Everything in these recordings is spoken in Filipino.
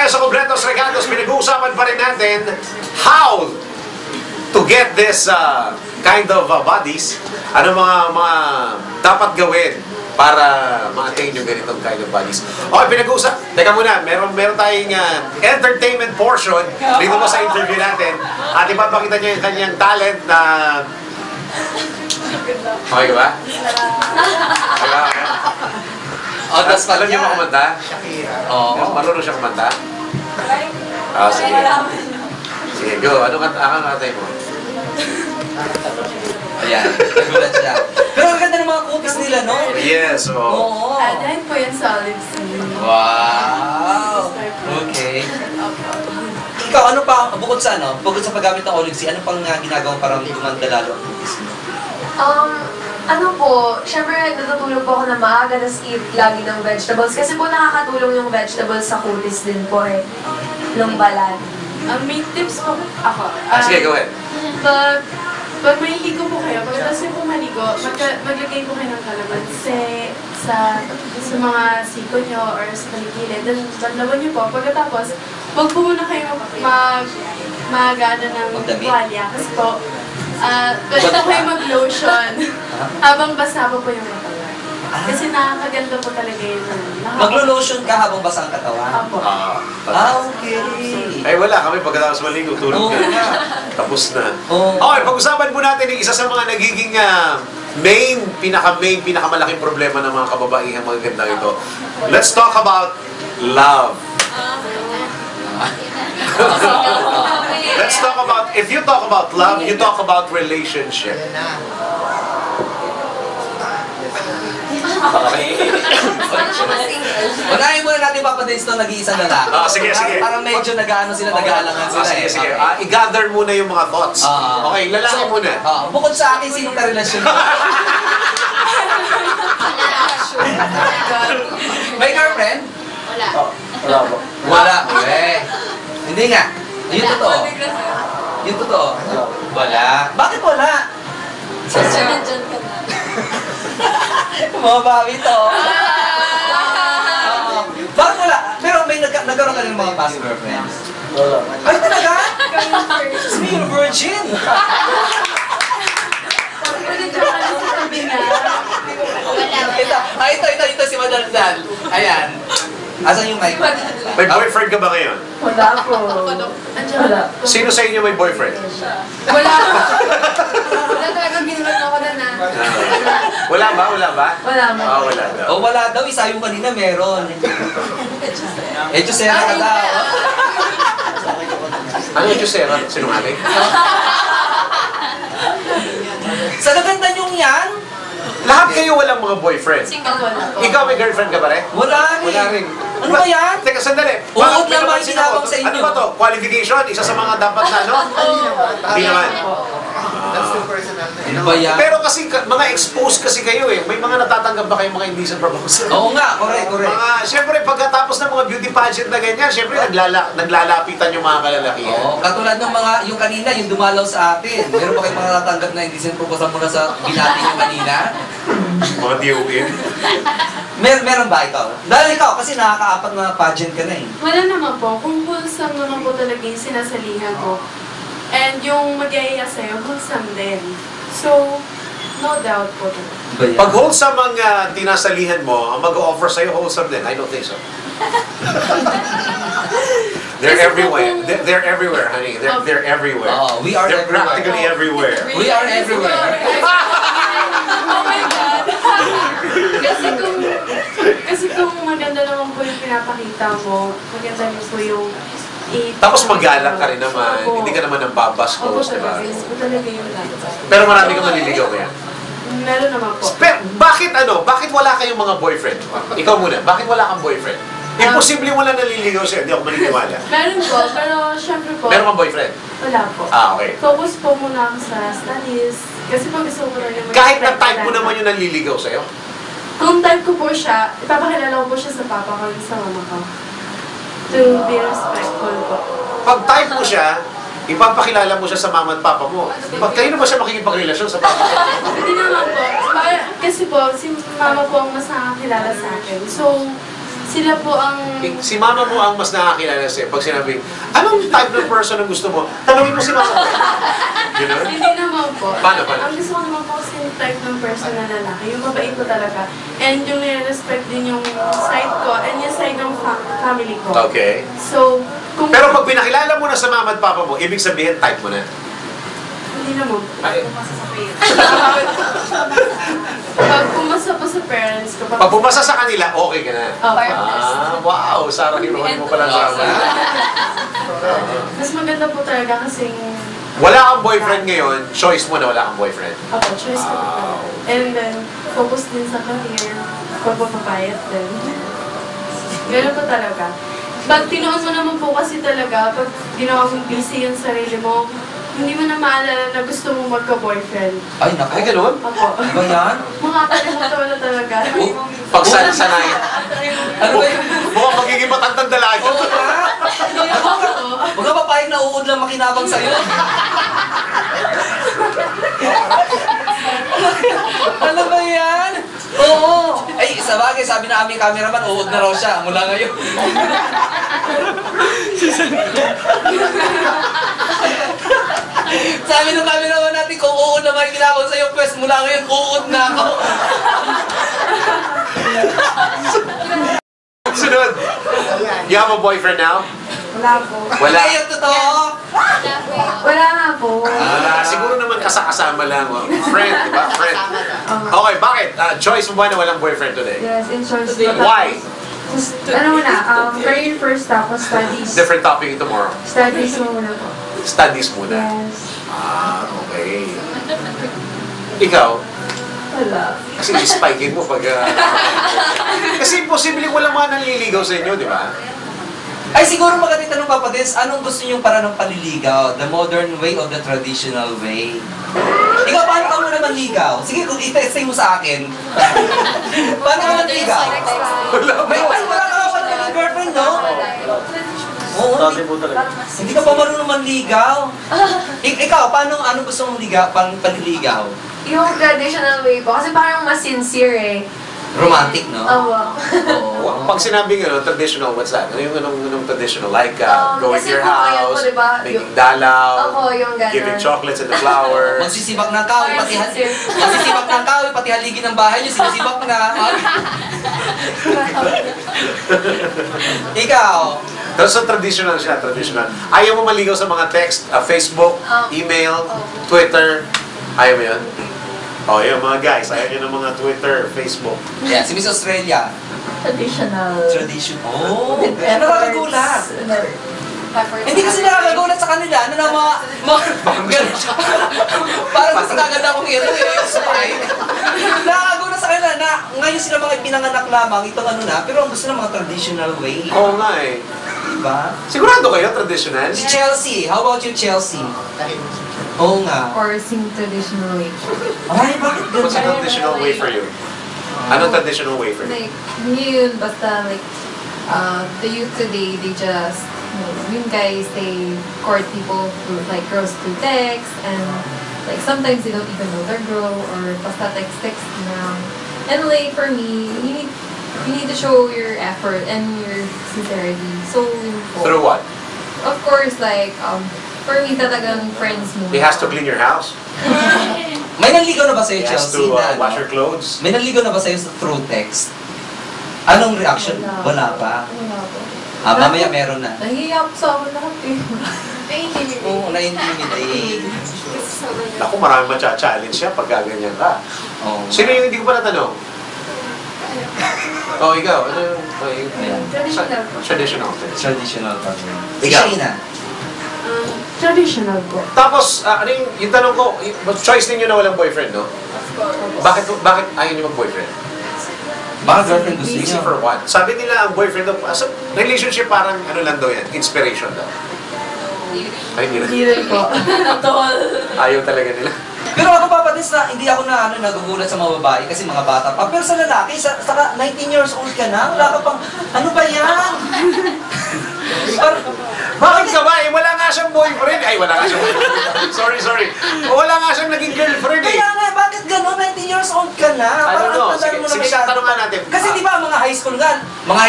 tayo sa Completos Regalos. Pinag-uusapan pa rin natin how to get this kind of bodies. Ano mga dapat gawin para ma-attain yung ganitong kind of bodies. Okay, pinag-uusap. Teka muna, meron tayong entertainment portion dito mo sa interview natin. At ipapakita niya yung kanyang talent na... Okay ba? Okay. Oh, tas alam niyo ba kumanta? Oo. Marunong siya kumanta? Sige. Sige, go. Ano katay mo? Ayan, nagulat siya. Pero ang ganda ng mga cookies nila, no? Yes, Oo. Dahil po yan sa olive seed. Wow! Okay. Ikaw, ano pa, bukod sa paggamit ng olive seed, ano pang ginagawa parang gumanda lalo ang cookies mo? Ano po, syempre natutulog po ako na maaga, tas eat lagi ng vegetables. Kasi po nakakatulong yung vegetables sa kutis din po eh. Nung balat. May tips po ako. Sige, go ahead. Pag may ligo po kayo, pagkatapos po maligo, maglagay po kayo ng kalamansi sa mga siko nyo or sa paligid. Then, banlawan nyo po. Pagkatapos, huwag po muna kayo mag-ano ng tuwalya. Kasi po, pwede po kayo mag-lotion habang basa po yung katawan. Kasi nakakaganda po talaga yun. Maglo-lotion ka habang basa ang katawan? Opo. Okay. Ay, wala kami pagkatapos maligo, tulog na. Tapos na. Oo. Okay, pag-usapan po natin yung isa sa mga nagiging pinakamalaking problema ng mga kababaihang mga ganda ito. Let's talk about love. Let's talk about, if you talk about love, you talk about relationship. Unahin muna natin papadays ito nag-iisang lalaki. Sige. Parang medyo nag-ano sila, nag-aalangan sila. Sige. I-gather muna yung mga thoughts. Okay, lalaki muna. Bukod sa akin, sinong karelasyon mo? May girlfriend? Wala. Wala. Hindi nga. Yung totoo. Yung totoo. Wala. Bakit wala? Kasi nandyan ka na. Mga bawi to. Bakit wala? Pero may nagkaroon ka rin ng mga past girlfriends? Wala. Ay, talaga? Just me, you're virgin. Ito si Madam Dal. Ayan. Asan yung mic? May boyfriend ka ba ngayon? Wala po. Wala. Sino sa inyo may boyfriend? Wala talaga ginulat ako na na. Wala ba? Wala ba? Wala mo. Wala daw. O wala daw, isa yung kanina meron. Jusera ka daw. Ano yung Jusera? Sinungaling? Sa gaganda niyong yan, Lahat kayo walang mga boyfriend. Ikaw may girlfriend ka ba rin? wala rin. Wala rin. Ano ba yan? Teka, sandali. Uod May naman napansin ginagawa ako. sa inyo. Ano ba to? Qualification? Isa sa mga dapat na, no? Hindi naman. Ano ba yan? Pero kasi, mga exposed kasi kayo eh. May mga natatanggap ba kayong mga indecent proposal? Oo nga, correct. Siyempre, pagkatapos ng mga beauty pageant na ganyan, siyempre, naglalapitan yung mga kalalakihan. Oo, katulad ng mga, yung kanina, yung dumalaw sa atin. Meron ba kayong mga natatanggap na indecent proposal muna sa binati yung kanina? Mga DON. Meron ba ikaw? Dahil ikaw, kasi nakaka-apat na pageant ka na eh. Wala naman po. Kung wholesome naman po talaga yung sinasalihan ko. And yung mag-iaya sa'yo, wholesome din. So, no doubt po. Pag wholesome ang tinasalihan mo, ang mag-o-offer sa'yo, wholesome din. I don't think so. They're everywhere. They're everywhere, honey. They're everywhere. Oh, we are They're everywhere. practically everywhere. We are everywhere. Oh my God! kasi kung maganda naman po yung pinapakita mo, maganda rin po yung Tapos magalang ka rin naman. Opo. Hindi ka naman ang babastos, di ba? Opo talaga yung dapat. Pero marami kang maliligaw kaya. Meron naman po. Pero bakit wala kayong mga boyfriend? Ikaw muna, bakit wala kang boyfriend? Imposible wala naliligaw sa'yo, hindi ako maniniwala. Meron po, pero syempre po, Meron kang boyfriend? wala po. Okay. Focus po muna ako sa studies. Kasi pag gusto ko na yung Kahit na type mo naman yung naliligaw sa'yo? Kung type ko po siya, ipapakilala ko po siya sa papa ko and sa mama ko. To be respectful po. Pag type mo siya, ipapakilala mo siya sa mama at papa mo. Pag kayo na ba siya makikipagrelasyon sa papa? Hindi naman po. Kasi po, si mama po ang mas nakakilala sa akin. So, si Sila po ang... Si mama mo ang mas nakakilala sa'yo. Pag sinabing, anong type ng person ang gusto mo? Tanungin mo si mama mo. Gano'n? Hindi naman po. Paano? Ang gusto ko naman po kasi yung type ng person na lalaki. Yung mabait ko talaga. And yung nire-respect din yung side ko and yung side ng family ko. Okay. So, kung... Pero pag pinakilala mo na sa mama at papa mo, ibig sabihin type mo na. Hindi naman po. Ay, Pag pumasa po sa parents ko, pag pumasa sa kanila, okay ka na. Okay. Wow, Sarah, hinuhuli mo pala sa akin. Mas maganda po talaga kasing... Wala kang boyfriend ngayon, choice mo na wala kang boyfriend. Ako, choice ko po. And then, focus din sa career. Pagpapapayat din. Ganun po talaga. Pag tinuon mo naman po kasi talaga, pag ginawa mong busy yung sarili mo, hindi mo na maalala na gusto mong magka-boyfriend. Ay, naku. Ay, ganun? Ako. Ba yan? Makakalimutan mo na talaga. Pag sanay, Ano ba yun? mukhang magiging matandang dalaga. Oo nga. Hindi ako. Huwag ka papayag na uod lang makinabang sa'yo. Ano ba yan? Oo. Ay, sa bagay, sabi na aming cameraman, uod na raw siya mula ngayon. Sabi nung cameraman natin, kung uod na makinabang sa'yo, pues mula ngayon, uod na ako. Sunod. You have a boyfriend now? Wala po. Wala. Ay, yung totoo. Wala nga po. Siguro naman kasama lang. Friend, di ba? Friend. Okay, bakit? Choice mo ba na walang boyfriend today? Yes, in short. Why? Ano muna, career first tapos studies. Different topic tomorrow. Studies muna po. Studies muna. Yes. Okay. Ikaw, Wala. kasi spike mo pag... kasi imposible walang mga nanliligaw sa inyo, di ba? Ay, siguro magandang tanong, Papa Des, anong gusto niyong paraan ng panliligaw? The modern way or the traditional way? Ikaw, paano ka muna manligaw? Sige, kung i-testing mo sa akin. Paano ka manligaw? Wala ka pa ng girlfriend, no? Oo, hindi ka pa marunong manligaw. Ikaw, anong gusto mong panliligaw? Yung traditional way po, kasi parang mas sincere eh. Romantic, no? Awa. Oo. Pag sinabing traditional, what's that? Ano yung anong traditional? Like, going to Kasi your po ngayon po, house, diba, making dalaw, Ako, yung gano'n. giving chocolates and the flowers. Magsisibak ng kahoy, Parang sincere. magsisibak ng kahoy, pati haligi ng bahay niyo, sinisibak na. Ikaw, So, traditional siya, traditional. Ayaw mo maligaw sa mga text, Facebook, email, Twitter. Ayaw mo yun? Oh, yung mga guys, ayaw nyo ng mga Twitter, Facebook. yeah, si Miss Australia. Traditional. Tradition. Oh, nakakagulat. Hindi kasi nakakagulat sa kanila. Ano na ganun siya. Parang mas nagaganda akong hero eh. Spike. Nakakagulat sa kanila na ngayon sila mga pinanganak lamang itong ano na, pero ang gusto ng mga traditional way. Oo nga eh. Diba? Sigurado kayo, traditional? Si Chelsea, how about you, Chelsea? Oo nga. Or sing traditional way. Ay, bakit What's a ganun? traditional way for you? Anong traditional way for you? Like, hindi yun, basta like, the youth today, they just, yung guys, they court people through, like, girls through text, and, like, sometimes they don't even know their girl, or basta text lang. And, like, for me, you need to show your effort and your sincerity. So, yun po. Through what? Of course, like, for me, talagang friends mo. He has to clean your house. May nanligaw na ba sa'yo, He has Chelsea? to na, wash your clothes. May nanligaw na ba sa'yo through text? Anong reaction? Wala pa. Wala po. Mamaya meron na. Nahihiya po sa akin lahat eh. Oo, na-intimidate. Naku, maraming matcha-challenge siya pag gaganyan ka. Oo. Sino yung hindi ko pa natanong? Oh, ikaw. Ano yung... Ayan. Traditional po. Traditional. Traditional pa rin. Si Ikaw. Shayna. Traditional po. Tapos, ano yung tanong ko, choice ninyo na walang boyfriend, no? Bakit ayaw niyo mag-boyfriend? Baka girlfriend gusto Easy niyo. for what? Sabi nila ang boyfriend daw, relationship parang ano lang daw yan, inspiration daw. Ay, hindi Hindi na. rin po. Ayaw talaga nila. Pero ako papatis na, hindi ako na nagugulat sa mga babae kasi mga bata pa. Pero sa lalaki, saka 19 years old ka na, wala ka pang, ano ba yan? Bakit ka ba? Eh, wala nga siyang boyfriend. Ay, wala nga siyang boyfriend. Sorry. Wala nga siyang naging girlfriend eh. Kaya nga, bakit gano'n? 19 years old ka na. I don't know. ang tanda mo na Sige, masyado. tanong nga natin. Kasi di ba, mga high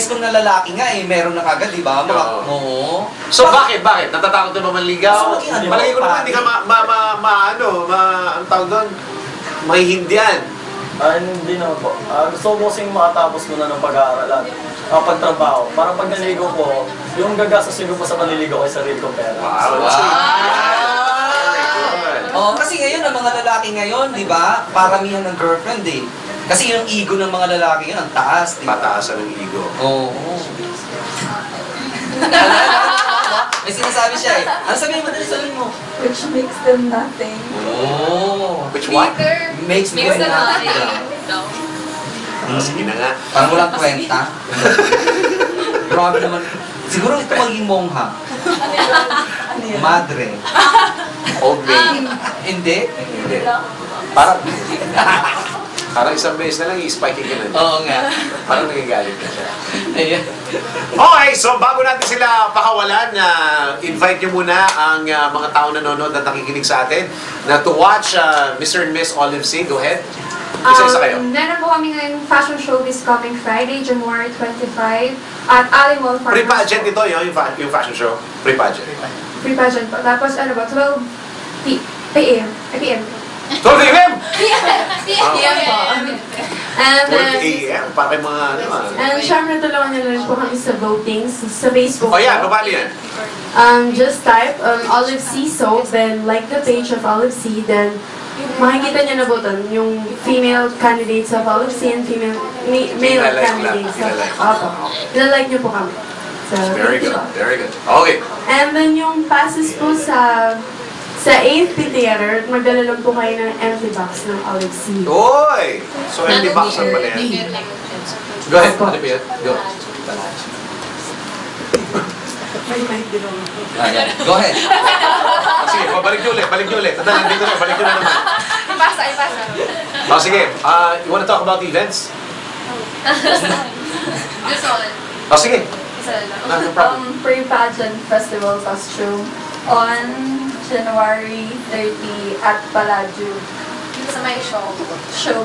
school na lalaki nga eh, meron na kagad, di ba? Oo. So bakit? Natatakot na ba manligaw? Gusto mo maging ano, Palagi ko naman, pare? hindi ka ang tawag doon, mahihindihan. Hindi naman po. Gusto ko kasing makatapos muna ng pag-aaral at pagtrabaho. Para pag naligo ko, yung gagastusin ko po sa panliligo ay sarili kong pera. Wow, that's very good. Oo, kasi ngayon, ang mga lalaki ngayon, di ba, paramihan ng girlfriend eh. Kasi yung ego ng mga lalaki yun, ang taas, di ba? Pataasan ng ego. Oo. May sinasabi siya eh. Ano sabihin mo? Sabihin mo? Which makes them nothing. Oo. Which what? Makes them nothing. Sige na nga. Parang walang kwenta. Grabe naman. Siguro ito maging mongha. Madre. Old maid. Hindi? Hindi. Parang isang beses na lang i-spike ka na. Oo nga. Parang nagagalit na siya. Ayan. Okay, so bago natin sila pakawalan, invite nyo muna ang mga tao nanonood at nakikinig sa atin na to watch Mr. and Miss Olive C. Go ahead. Isa-isa kayo. Meron po kami ngayon fashion show this coming Friday, January 25 at Alimol Farmers. Pre-pageant ito, yung fashion show. Pre-pageant. Pre-pageant po. Tapos ano ba, 12 p.m. 12 a.m.? PM po. And 12 then, a.m. Para kay mga And syempre, tulungan niyo rin po kami sa voting sa Facebook. Oh yeah, po. paano yan? Just type Olive C Soap, then like the page of Olive C, then makikita niyo na button yung female candidates of Olive C and male Ilalike candidates lang, of ilalike. Opo. Ilalike niyo po kami. Very good, very good. Okay. And then yung passes po sa AFP Theater, magdala lang po kayo ng empty box ng Olive C. Oy! So, empty box ang pala yan. Go ahead, Olivia. Go. Ayan. Go ahead. Sige, balik nyo ulit. Tanda, dito na, balik nyo na naman. ipasa. Sige, you wanna talk about the events? This one. Sige. No problem. Pre-pageant festival costume on January 30 at Paladio. Sa may show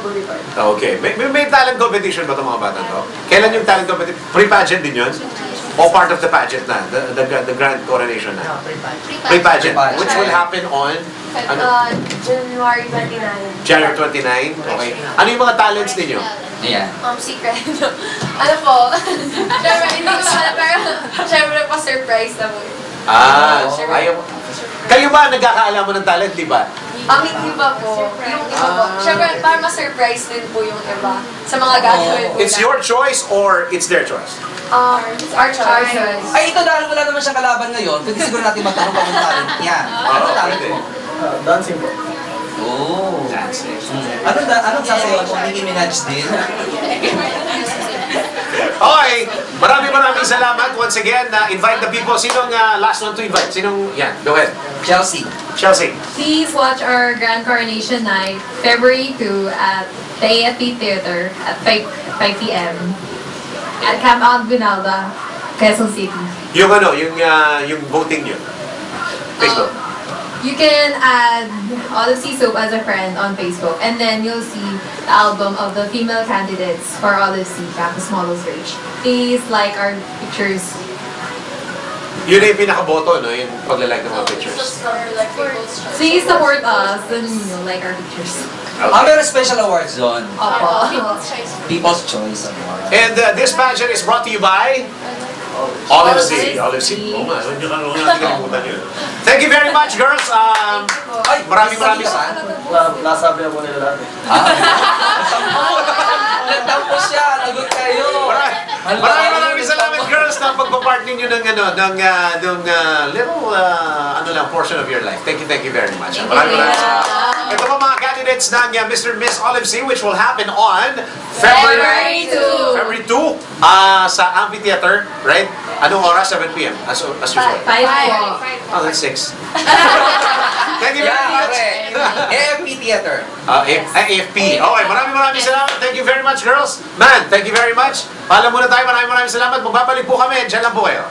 Boulevard. Okay. May talent competition ba itong mga bata to? Kailan yung talent competition? Pre-pageant din yun? O part of the pageant na? The grand coronation na? Pre-pageant. Pre-pageant. Which will happen on January 29. January 29? Okay. Ano yung mga talents ninyo? Ayan. Secret. Ano po? Siyempre, hindi ko alam, pero siyempre pa surprise na po. Ayaw. Kayo ba nagkakaalaman ng talent, di ba? Ang iba po, yung iba po. Siyempre, para ma-surprise din po yung iba sa mga gagawin po. It's your choice or it's their choice? Our choice. Ay, ito dahil wala naman siyang kalaban ngayon, pwede siguro natin magtanong pa kung talent niya. Ano talent mo? Dancing po. Oh. Anong sasayaw mo? Nicki Minaj din? Okay, maraming salamat once again. Invite the people. Sinong last one to invite? Yan, go ahead. Chelsea. Please watch our Grand Coronation Night, February 2 at the AFP Theater at 5 p.m. at Camp Aguinalda, Quezon City. Yung voting nyo. Facebook. You can add Olive C Soap as a friend on Facebook, and then you'll see the album of the female candidates for Olive C Campus Models Rage. Please like our pictures. Yun na yung pinaka-boto, no? Yung paglalike ng mga pictures. Please support us and like our pictures. Meron special awards doon. Opo. People's Choice Award. And this pageant is brought to you by Olive C. Olive C. Oo nga, huwag nyo natin kalimutan yun. Thank you very much, girls. Maraming Nasabi na po nila lahat. Nagtampo siya, lagot kayo. Maraming salamat, girls, na pagpapart ninyo ng little portion of your life. Thank you very much. Maraming salamat. Ito po mga candidates ng Mr. and Miss Olive C, which will happen on February 2 sa Amphitheater, right? Anong oras? 7 p.m. As usual. 5 po. Oh, that's 6. Thank you very much. AFP Theater. AFP. Okay, maraming salamat. Thank you very much, girls. Man, thank you very much. Paalam muna tayo. Maraming salamat. Magbabalik po kami. Diyan lang po kayo.